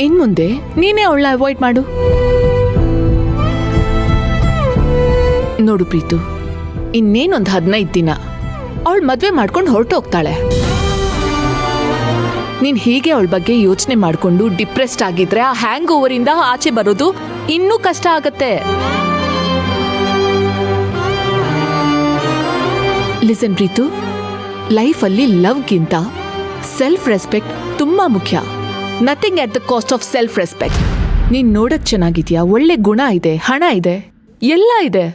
ಇನ್ಮುಂದೆ ನೀನೇ ಅವಳನ್ನ ಅವಾಯ್ಡ್ ಮಾಡು. ನೋಡು ಪ್ರೀತು, ಇನ್ನೇನೊಂದು 15 ದಿನ ಅವಳು ಮದ್ವೆ ಮಾಡ್ಕೊಂಡು ಹೊರಟೋಗ್ತಾಳೆ. ನೀನ್ ಹೀಗೆ ಅವಳ ಬಗ್ಗೆ ಯೋಚನೆ ಮಾಡ್ಕೊಂಡು ಡಿಪ್ರೆಸ್ಡ್ ಆಗಿದ್ರೆ ಆ ಹ್ಯಾಂಗ್ ಓವರ್ ಇಂದ ಆಚೆ ಬರೋದು ಇನ್ನೂ ಕಷ್ಟ ಆಗತ್ತೆ. ಲಿಸನ್ ಪ್ರೀತು, ಲೈಫಲ್ಲಿ ಲವ್ಗಿಂತ ಸೆಲ್ಫ್ ರೆಸ್ಪೆಕ್ಟ್ ತುಂಬಾ ಮುಖ್ಯ. Nothing at the cost of self respect. ನೀನ್ ನೋಡಕ್ ಚೆನ್ನಾಗಿದ್ಯಾ, ಒಳ್ಳೆ ಗುಣ ಇದೆ, ಹಣ ಇದೆ, ಎಲ್ಲ ಇದೆ.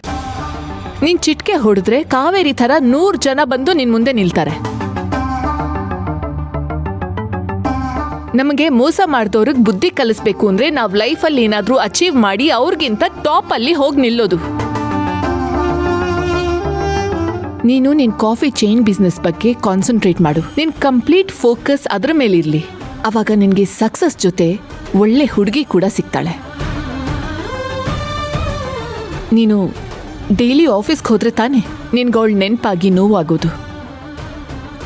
ನೀನ್ ಚಿಟ್ಕೆ ಹೊಡೆದ್ರೆ ಕಾವೇರಿ ಥರ 100 ಜನ ಬಂದು ನಿನ್ ಮುಂದೆ ನಿಲ್ತಾರೆ. ನಮಗೆ ಮೋಸ ಮಾಡಿದವ್ರಿಗೆ ಬುದ್ಧಿ ಕಲಿಸ್ಬೇಕು ಅಂದ್ರೆ ನಾವ್ ಲೈಫಲ್ಲಿ ಏನಾದ್ರೂ ಅಚೀವ್ ಮಾಡಿ ಅವ್ರಿಗಿಂತ ಟಾಪ್ ಅಲ್ಲಿ ಹೋಗಿ ನಿಲ್ಲೋದು. ನೀನು ನಿನ್ ಕಾಫಿ ಚೈನ್ ಬಿಸ್ನೆಸ್ ಬಗ್ಗೆ ಕಾನ್ಸಂಟ್ರೇಟ್ ಮಾಡು. ನಿನ್ ಕಂಪ್ಲೀಟ್ ಫೋಕಸ್ ಅದ್ರ ಮೇಲಿರ್ಲಿ. ಅವಾಗ ನಿನ್ಗೆ ಸಕ್ಸಸ್ ಜೊತೆ ಒಳ್ಳೆ ಹುಡುಗಿ ಕೂಡ ಸಿಗ್ತಾಳೆ. ನೀನು ಡೈಲಿ ಆಫೀಸ್ಗೆ ಹೋದ್ರೆ ತಾನೆ ನಿನ್ಗವಳು ನೆನಪಾಗಿ ನೋವಾಗೋದು.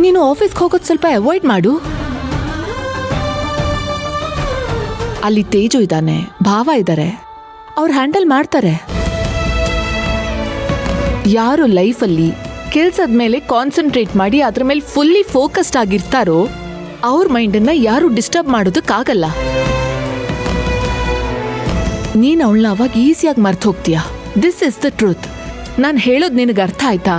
ನೀನು ಆಫೀಸ್ಗೆ ಹೋಗೋದು ಸ್ವಲ್ಪ ಅವಾಯ್ಡ್ ಮಾಡು. ಅಲ್ಲಿ ತೇಜು ಇದ್ದಾನೆ, ಭಾವ ಇದ್ದಾರೆ, ಅವ್ರು ಹ್ಯಾಂಡಲ್ ಮಾಡ್ತಾರೆ. ಯಾರು ಲೈಫಲ್ಲಿ ಕೆಲ್ಸದ ಮೇಲೆ ಕಾನ್ಸಂಟ್ರೇಟ್ ಮಾಡಿ ಅದ್ರ ಮೇಲೆ ಫುಲ್ಲಿ ಫೋಕಸ್ಡ್ ಆಗಿರ್ತಾರೋ ಅವ್ರ ಮೈಂಡನ್ನ ಯಾರು ಡಿಸ್ಟರ್ಬ್ ಮಾಡೋದಕ್ಕಾಗಲ್ಲ. ನೀನ್ ಅವಳನ್ನ ಅವಾಗ ಈಸಿಯಾಗಿ ಮರ್ತು ಹೋಗ್ತೀಯ. This is the truth. ನಾನು ಹೇಳೋದು ನಿನಗೆ ಅರ್ಥ ಆಯ್ತಾ?